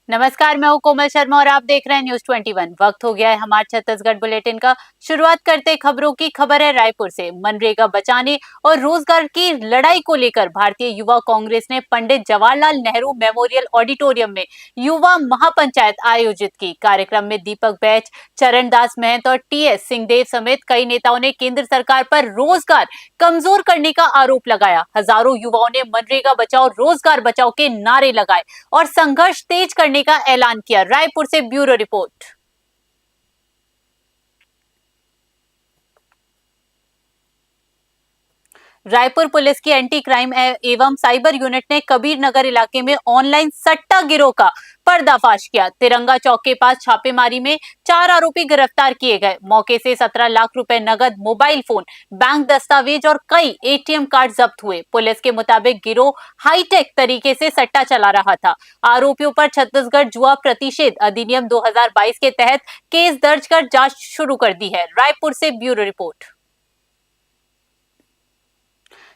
नमस्कार, मैं हूं कोमल शर्मा और आप देख रहे हैं न्यूज 21। वक्त हो गया है हमारे छत्तीसगढ़ बुलेटिन का। शुरुआत करते खबरों की। खबर है रायपुर से। मनरेगा बचाने और रोजगार की लड़ाई को लेकर भारतीय युवा कांग्रेस ने पंडित जवाहरलाल नेहरू मेमोरियल ऑडिटोरियम में युवा महापंचायत आयोजित की। कार्यक्रम में दीपक बैच, चरणदास महंत और टीएस सिंहदेव समेत कई नेताओं ने केंद्र सरकार पर रोजगार कमजोर करने का आरोप लगाया। हजारों युवाओं ने मनरेगा बचाओ रोजगार बचाओ के नारे लगाए और संघर्ष तेज करने का ऐलान किया। रायपुर से ब्यूरो रिपोर्ट। रायपुर पुलिस की एंटी क्राइम एवं साइबर यूनिट ने कबीर नगर इलाके में ऑनलाइन सट्टा गिरोह का पर्दाफाश किया। तिरंगा चौक के पास छापेमारी में 4 आरोपी गिरफ्तार किए गए। मौके से 17 लाख रुपए नगद, मोबाइल फोन, बैंक दस्तावेज और कई एटीएम कार्ड जब्त हुए। पुलिस के मुताबिक गिरोह हाईटेक तरीके से सट्टा चला रहा था। आरोपियों पर छत्तीसगढ़ जुआ प्रतिषेध अधिनियम 2022 के तहत केस दर्ज कर जांच शुरू कर दी है। रायपुर से ब्यूरो रिपोर्ट।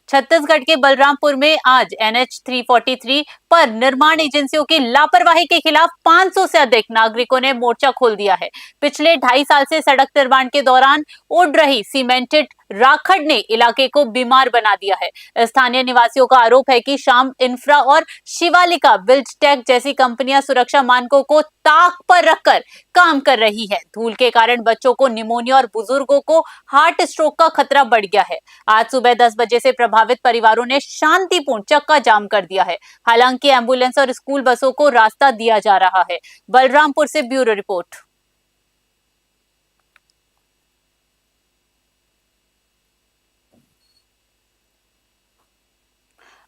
छत्तीसगढ़ के बलरामपुर में आज NH 343 पर निर्माण एजेंसियों की लापरवाही के खिलाफ 500 से अधिक नागरिकों ने मोर्चा खोल दिया है। पिछले 2.5 साल से सड़क निर्माण के दौरान उड़ रही सीमेंटेड राखड़ ने इलाके को बीमार बना दिया है। स्थानीय निवासियों का आरोप है कि शाम इंफ्रा और शिवालिका विल्डटेक जैसी कंपनियां सुरक्षा मानकों को ताक पर रखकर काम कर रही है। धूल के कारण बच्चों को निमोनिया और बुजुर्गों को हार्ट स्ट्रोक का खतरा बढ़ गया है। आज सुबह 10 बजे से प्रभावित परिवारों ने शांतिपूर्ण चक्का जाम कर दिया है। हालांकि एम्बुलेंस और स्कूल बसों को रास्ता दिया जा रहा है। बलरामपुर से ब्यूरो रिपोर्ट।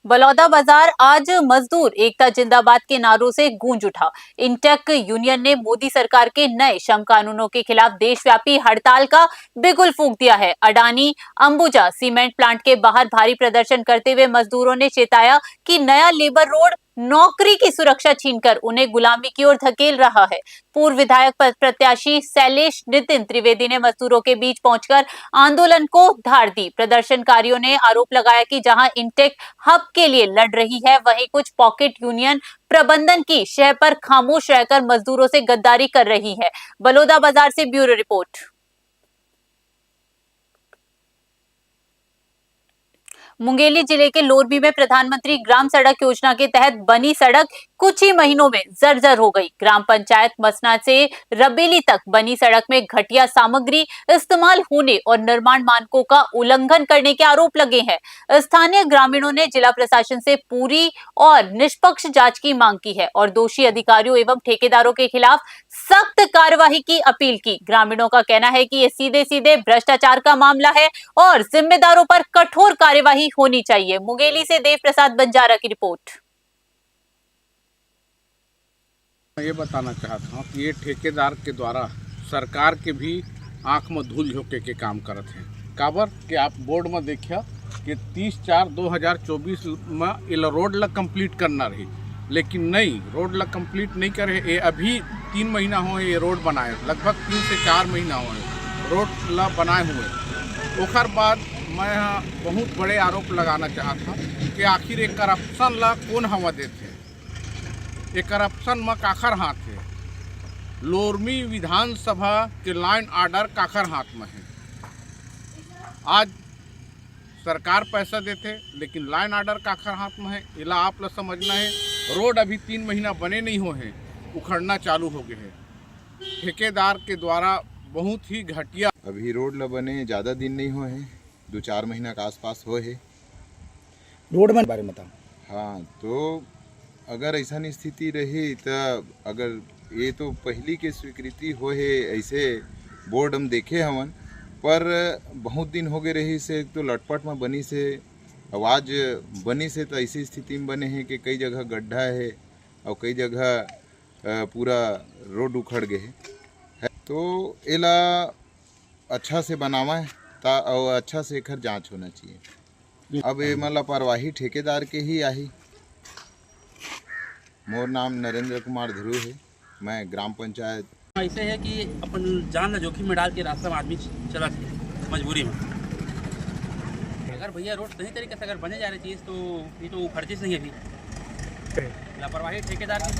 बलौदा बाजार आज मजदूर एकता जिंदाबाद के नारों से गूंज उठा। इंटेक यूनियन ने मोदी सरकार के नए श्रम कानूनों के खिलाफ देशव्यापी हड़ताल का बिगुल फूंक दिया है। अडानी अंबुजा सीमेंट प्लांट के बाहर भारी प्रदर्शन करते हुए मजदूरों ने चेताया कि नया लेबर रोड नौकरी की सुरक्षा छीनकर उन्हें गुलामी की ओर धकेल रहा है। पूर्व विधायक प्रत्याशी शैलेश नितिन त्रिवेदी ने मजदूरों के बीच पहुंचकर आंदोलन को धार दी। प्रदर्शनकारियों ने आरोप लगाया कि जहां इंटेक हब के लिए लड़ रही है, वहीं कुछ पॉकेट यूनियन प्रबंधन की शह पर खामोश रहकर मजदूरों से गद्दारी कर रही है। बलौदा बाजार से ब्यूरो रिपोर्ट। मुंगेली जिले के लोरबी में प्रधानमंत्री ग्राम सड़क योजना के तहत बनी सड़क कुछ ही महीनों में जर्जर हो गई। ग्राम पंचायत मसना से रबेली तक बनी सड़क में घटिया सामग्री इस्तेमाल होने और निर्माण मानकों का उल्लंघन करने के आरोप लगे हैं। स्थानीय ग्रामीणों ने जिला प्रशासन से पूरी और निष्पक्ष जांच की मांग की है और दोषी अधिकारियों एवं ठेकेदारों के खिलाफ सख्त कार्रवाई की अपील की। ग्रामीणों का कहना है कि ये सीधे सीधे भ्रष्टाचार का मामला है और जिम्मेदारों पर कठोर कार्यवाही होनी चाहिए। मुंगेली से देव प्रसाद बंजारा की रिपोर्ट। मैं ये बताना चाहता हूँ कि ये ठेकेदार के द्वारा सरकार के भी आंख में धूल झोंके के काम करत हैं। काबर कि आप बोर्ड में देखिए कि 30/4/2024 में ये रोड ला कंप्लीट करना रही, लेकिन नहीं, रोड ला कंप्लीट नहीं करे। ये अभी 3 महीना हुए ये रोड बनाए, लगभग 3 से 4 महीना हुए रोड ला बनाए हुए। ओकर बाद मैं यहाँ बहुत बड़े आरोप लगाना चाहता हूँ कि आखिर एक करप्शन ला कौन हवा देते, ये करप्शन में काखर हाथ है। लोरमी विधानसभा के लाइन ऑर्डर काखर हाथ में है। आज सरकार पैसा देते, लेकिन लाइन ऑर्डर काखर हाथ में है। इला आप लोग समझना है। रोड अभी 3 महीना बने नहीं हुए हैं, उखड़ना चालू हो गए हैं ठेकेदार के द्वारा। बहुत ही घटिया अभी रोड ल बने ज़्यादा दिन नहीं हुए हैं, 2-4 महीना के आसपास हुए है। रोड में बारे में बताओ। हाँ, तो अगर ऐसा स्थिति रही तो अगर ये तो पहली के स्वीकृति हो है, ऐसे बोर्ड हम देखे हवन, पर बहुत दिन हो गए रही से तो लटपट में बनी से आवाज़ बनी से तो ऐसी स्थिति में बने हैं कि कई जगह गड्ढा है और कई जगह पूरा रोड उखड़ गए है। तो एला अच्छा से बनावा है ता और अच्छा से एकर जांच होना चाहिए। अब ये लापरवाही ठेकेदार के ही आई। मोर नाम नरेंद्र कुमार ध्रुव है, मैं ग्राम पंचायत। ऐसे है कि अपन जान जोखिम में डाल के रास्ता में आदमी चला मजबूरी में। अगर भैया रोड सही तरीके से अगर बने जा रही चीज़ तो ये तो उखड़ती नहीं है। अभी लापरवाही ठेकेदार की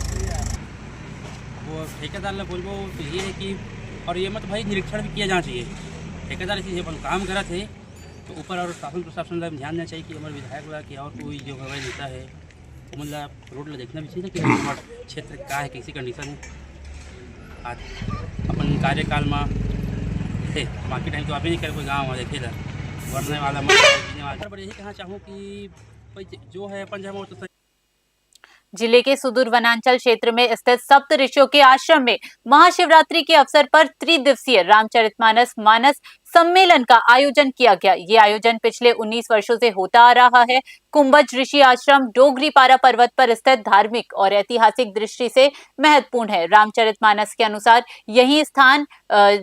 वो ठेकेदार ने बोलबो तो ये है कि और ये मत भाई निरीक्षण भी किया जाना चाहिए। ठेकेदार ऐसे अपन काम करा थे तो ऊपर और शासन प्रशासन का ध्यान देना चाहिए कि हमारे विधायक वाला कि और कोई जो हमारे नेता है वो मतलब रोड में देखना भी चाहिए कि हमारा क्षेत्र का है कैसी कंडीशन है। आज अपन कार्यकाल में थे बाकी टाइम तो आप ही नहीं करे कोई गाँव में देखे वरने वाला मत पर यही कहना चाहूँ कि भाई जो है अपन जहाँ वो तो जिले के सुदूर वनांचल क्षेत्र में स्थित सप्त ऋषियों के आश्रम में महाशिवरात्रि के अवसर पर त्रिदिवसीय रामचरितमानस मानस सम्मेलन का आयोजन किया गया। ये आयोजन पिछले 19 वर्षों से होता आ रहा है। कुंभज ऋषि आश्रम डोगरीपारा पर्वत पर स्थित धार्मिक और ऐतिहासिक दृष्टि से महत्वपूर्ण है। रामचरितमानस के अनुसार यही स्थान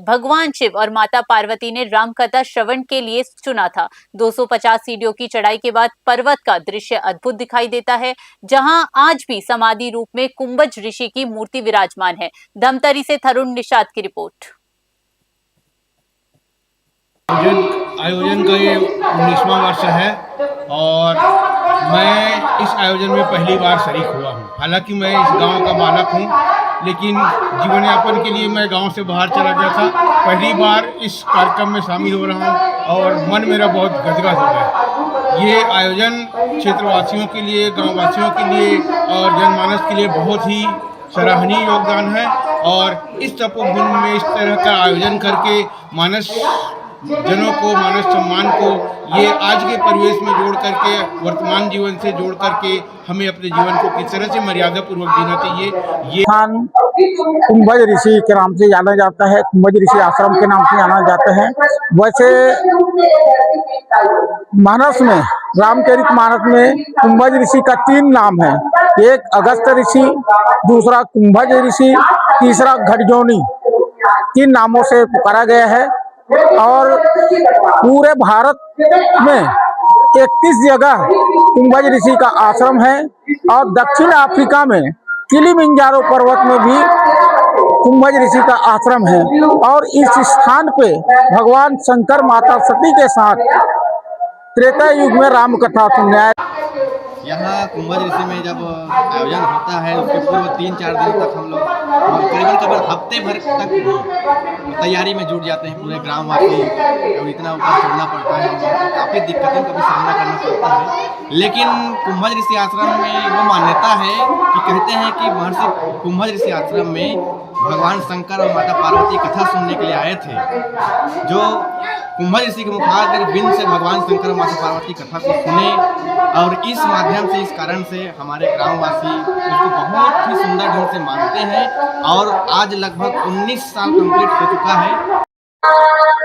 भगवान शिव और माता पार्वती ने रामकथा श्रवण के लिए चुना था। 250 सीढ़ियों की चढ़ाई के बाद पर्वत का दृश्य अद्भुत दिखाई देता है, जहां आज भी समाधि रूप में कुंभज ऋषि की मूर्ति विराजमान है। धमतरी से तरुण निषाद की रिपोर्ट। आयोजन का ये 19वां वर्ष है और मैं इस आयोजन में पहली बार शरीक हुआ हूँ। हालांकि मैं इस गांव का बालक हूँ, लेकिन जीवन यापन के लिए मैं गांव से बाहर चला गया था। पहली बार इस कार्यक्रम में शामिल हो रहा हूँ और मन मेरा बहुत गदगद हो गया। ये आयोजन क्षेत्रवासियों के लिए, गाँववासियों के लिए और जनमानस के लिए बहुत ही सराहनीय योगदान है और इस तपोभूमि में इस तरह का आयोजन करके मानस जनों को, मानस सम्मान को ये आज के परिवेश में जोड़ करके, वर्तमान जीवन से जोड़ करके हमें अपने जीवन को किस तरह से मर्यादा पूर्वक जीना चाहिए। ये स्थान कुंभज ऋषि के नाम से जाना जाता है, कुंभज ऋषि आश्रम के नाम से जाना जाता है। वैसे मानस में, रामचरितमानस में कुंभज ऋषि का 3 नाम है। एक अगस्त ऋषि, दूसरा कुंभज ऋषि, तीसरा घटजौनी। 3 नामों से पुकारा गया है और पूरे भारत में 31 जगह कुंभज ऋषि का आश्रम है और दक्षिण अफ्रीका में किलिमंजारो पर्वत में भी कुंभज ऋषि का आश्रम है और इस स्थान पे भगवान शंकर माता सती के साथ त्रेता युग में राम कथा सुनाया। यहाँ कुंभज ऋषि में जब आयोजन होता है उसके पूर्व 3-4 दिन तक हम लोग करीबन हफ्ते भर तक तैयारी में जुट जाते हैं पूरे ग्रामवासी। और इतना ऊपर चढ़ना पड़ता है, काफ़ी दिक्कतों का भी सामना करना पड़ता है। लेकिन कुंभज ऋषि आश्रम में वो मान्यता है कि कहते हैं कि महर्षि कुंभज ऋषि आश्रम में भगवान शंकर और माता पार्वती कथा सुनने के लिए आए थे। जो कुंभज ऋषि के मुखाग्र बिंद से भगवान शंकर और माता पार्वती कथा को सुने और इस माध्यम से, इस कारण से हमारे ग्रामवासी उसको बहुत ही सुंदर ढंग से मानते हैं और आज लगभग 19 साल कंप्लीट हो चुका है।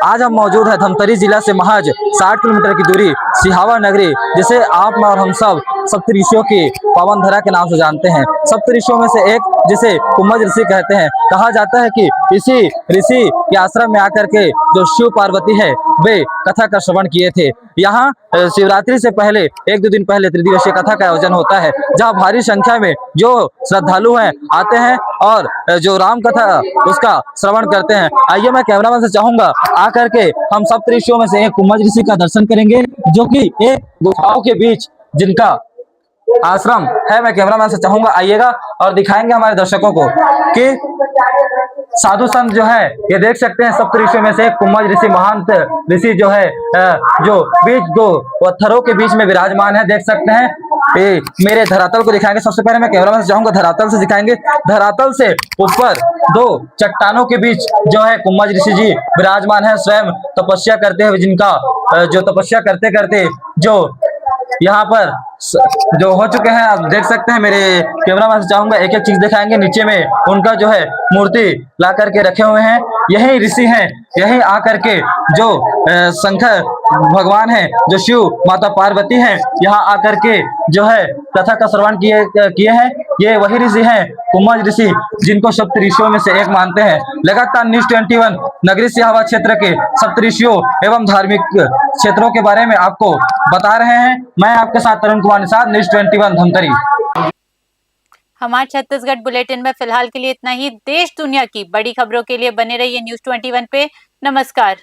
आज हम मौजूद हैं धमतरी जिला से महज 60 किलोमीटर की दूरी सिहावा नगरी, जिसे आप और हम सब सप्तऋषियों की पावन धरा के नाम से जानते हैं। सप्तऋषियों में से एक जिसे कुंभज ऋषि कहते हैं। कहा जाता है कि इसी ऋषि के आश्रम में आकर के जो शिव पार्वती है वे कथा का श्रवण किए थे। यहाँ शिवरात्रि से पहले 1-2 दिन पहले त्रिदिवसीय कथा का आयोजन होता है, जहाँ भारी संख्या में जो श्रद्धालु हैं आते हैं और जो राम कथा उसका श्रवण करते हैं। आइए मैं कैमरामैन से चाहूंगा आकर के हम सप्तऋषियों में से एक कुंभज ऋषि का दर्शन करेंगे, जो कि एक गुफाओं के बीच जिनका आश्रम है। मैं कैमरामैन से चाहूंगा आइएगा और दिखाएंगे हमारे दर्शकों को कि साधु संत जो है, ये देख सकते हैं सप्तऋषियों में से कुंभज ऋषि महंत ऋषि जो है, जो बीच 2 पत्थरों के बीच में विराजमान है। देख सकते हैं ये मेरे धरातल को दिखाएंगे। सबसे पहले मैं कैमरामैन से चाहूंगा धरातल से दिखाएंगे। धरातल से ऊपर 2 चट्टानों के बीच जो है कुंभज ऋषि जी विराजमान है, स्वयं तपस्या करते हुए, जिनका जो तपस्या करते करते जो यहाँ पर जो हो चुके हैं। आप देख सकते हैं, मेरे कैमरामैन से चाहूंगा एक एक चीज दिखाएंगे। नीचे में उनका जो है मूर्ति ला करके रखे हुए हैं, यही ऋषि हैं, यही आकर के जो शंकर भगवान है, जो शिव माता पार्वती हैं, यहाँ आकर के जो है कथा का श्रवण किए हैं। ये वही ऋषि हैं कुंभज ऋषि, जिनको सप्तऋषियों में से एक मानते हैं। लगातार न्यूज़ 21 नगरी सिहावा क्षेत्र के सप्तऋषियों एवं धार्मिक क्षेत्रों के बारे में आपको बता रहे हैं। मैं आपके साथ तरुण कुमार निषाद, न्यूज़ 21 धमतरी। हमारे छत्तीसगढ़ बुलेटिन में फिलहाल के लिए इतना ही। देश दुनिया की बड़ी खबरों के लिए बने रहिए न्यूज़ 21 पे। नमस्कार।